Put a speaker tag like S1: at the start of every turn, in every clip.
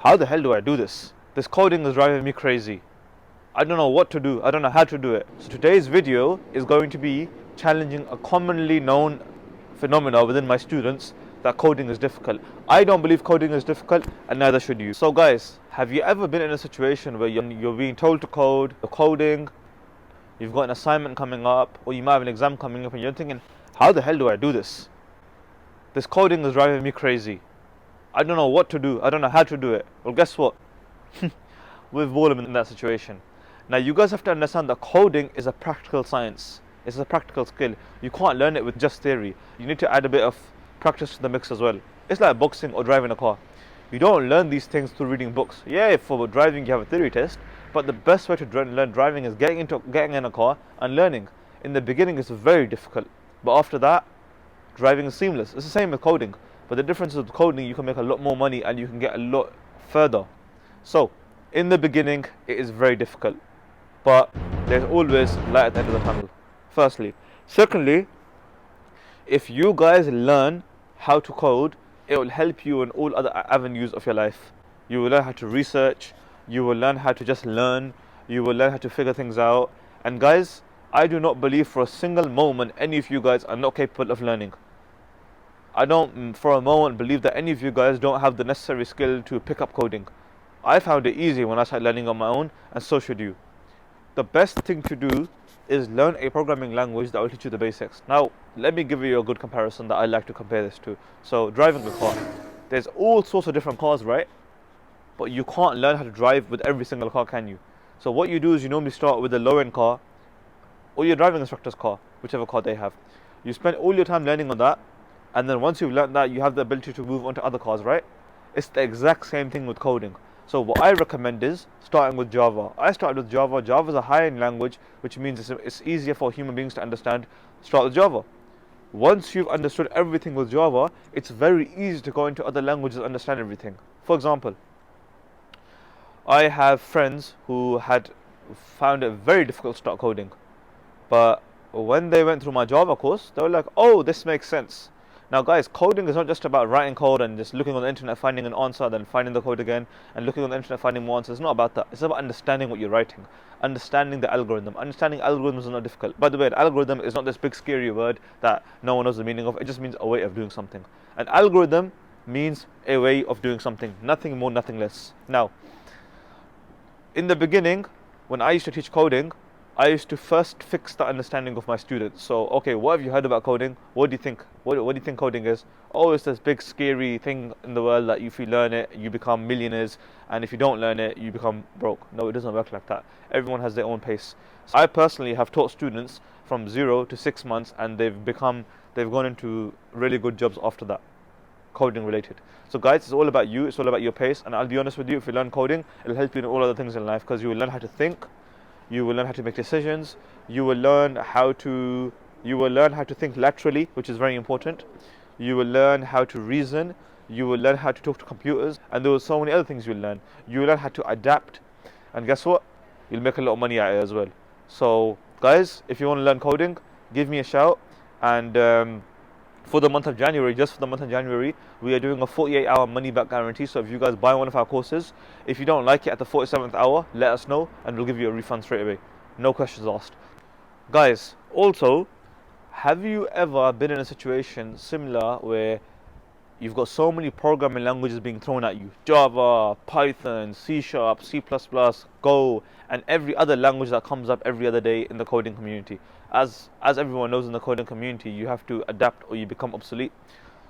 S1: how the hell do I do this? This coding is driving me crazy. I don't know what to do. I don't know how to do it. So today's video is going to be challenging a commonly known phenomena within my students, that coding is difficult. I don't believe coding is difficult, and neither should you. So guys, have you ever been in a situation where you're being told to code, you're coding, you've got an assignment coming up, or you might have an exam coming up, and you're thinking, how the hell do I do this? This coding is driving me crazy. I don't know what to do. I don't know how to do it. Well, guess what? We've all been in that situation. Now, you guys have to understand that coding is a practical science. It's a practical skill. You can't learn it with just theory. You need to add a bit of practice to the mix as well. It's like boxing or driving a car. You don't learn these things through reading books. Yeah, for driving you have a theory test, but the best way to learn driving is getting in a car and learning. In the beginning, it's very difficult, but after that, driving is seamless. It's the same with coding, but the difference is with coding, you can make a lot more money and you can get a lot further. So, in the beginning, it is very difficult, but there's always light at the end of the tunnel. Firstly. Secondly, if you guys learn how to code, it will help you in all other avenues of your life. You will learn how to research, you will learn how to just learn, you will learn how to figure things out. And guys, I do not believe for a single moment any of you guys are not capable of learning. I don't for a moment believe that any of you guys don't have the necessary skill to pick up coding. I found it easy when I started learning on my own, and so should you. The best thing to do is learn a programming language that will teach you the basics. Now, let me give you a good comparison that I like to compare this to. So, driving a car. There's all sorts of different cars, right? But you can't learn how to drive with every single car, can you? So what you do is you normally start with a low-end car, or your driving instructor's car, whichever car they have. You spend all your time learning on that, and then once you've learned that, you have the ability to move on to other cars, right? It's the exact same thing with coding. So what I recommend is starting with Java. I started with Java. Java is a high-end language, which means it's easier for human beings to understand. Start with Java. Once you've understood everything with Java, it's very easy to go into other languages and understand everything. For example, I have friends who had found it very difficult to start coding. But when they went through my Java course, they were like, oh, this makes sense. Now guys, coding is not just about writing code and just looking on the internet, finding an answer, then finding the code again, and looking on the internet, finding more answers. It's not about that. It's about understanding what you're writing, understanding the algorithm. Understanding algorithms is not difficult. By the way, an algorithm is not this big scary word that no one knows the meaning of. It just means a way of doing something. An algorithm means a way of doing something. Nothing more, nothing less. Now, in the beginning, when I used to teach coding, I used to first fix the understanding of my students. So, okay, what have you heard about coding? What do you think? What do you think coding is? Oh, it's this big scary thing in the world that if you learn it, you become millionaires, and if you don't learn it, you become broke. No, it doesn't work like that. Everyone has their own pace. So I personally have taught students from 0 to 6 months, and they've gone into really good jobs after that, coding related. So guys, it's all about you. It's all about your pace. And I'll be honest with you, if you learn coding, it'll help you in all other things in life, because you will learn how to think. You will learn how to make decisions. You will learn how to think laterally, which is very important. You will learn how to reason. You will learn how to talk to computers, and there are so many other things you'll learn. You will learn how to adapt, and guess what? You'll make a lot of money at it as well. So, guys, if you want to learn coding, give me a shout. And for the month of January, just for the month of January, we are doing a 48-hour money-back guarantee. So if you guys buy one of our courses, if you don't like it at the 47th hour, let us know and we'll give you a refund straight away. No questions asked. Guys, also, have you ever been in a situation similar where you've got so many programming languages being thrown at you? Java, Python, C#, C++, Go, and every other language that comes up every other day in the coding community. As everyone knows in the coding community, you have to adapt or you become obsolete.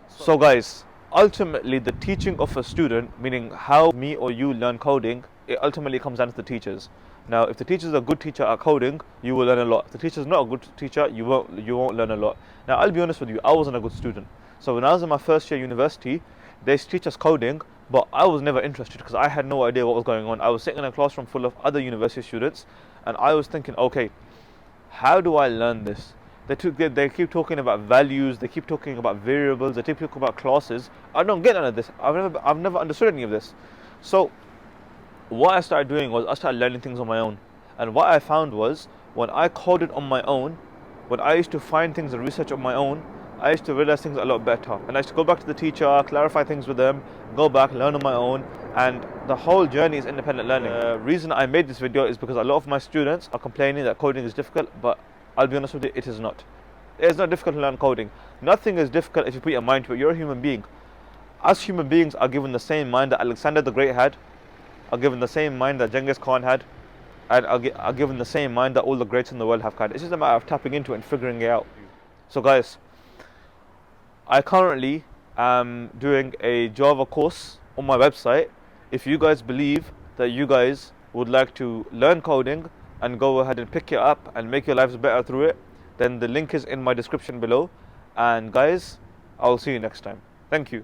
S1: So guys, ultimately the teaching of a student, meaning how me or you learn coding, it ultimately comes down to the teachers. Now, if the teacher is a good teacher at coding, you will learn a lot. If the teacher is not a good teacher, you won't learn a lot. Now, I'll be honest with you, I wasn't a good student. So when I was in my first year university, they teach us coding, but I was never interested because I had no idea what was going on. I was sitting in a classroom full of other university students, and I was thinking, okay, how do I learn this? They keep talking about values, they keep talking about variables, they keep talking about classes. I don't get none of this. I've never understood any of this. So what I started doing was I started learning things on my own. And what I found was when I coded on my own, when I used to find things and research on my own, I used to realize things a lot better. And I used to go back to the teacher, clarify things with them, go back, learn on my own, and the whole journey is independent learning. The reason I made this video is because a lot of my students are complaining that coding is difficult, but I'll be honest with you, it is not. It's not difficult to learn coding. Nothing is difficult if you put your mind to it. You're a human being. Us human beings are given the same mind that Alexander the Great had, are given the same mind that Genghis Khan had, and are given the same mind that all the greats in the world have had. It's just a matter of tapping into it and figuring it out. So guys, I currently am doing a Java course on my website. If you guys believe that you guys would like to learn coding and go ahead and pick it up and make your lives better through it, then the link is in my description below. And guys, I'll see you next time. Thank you.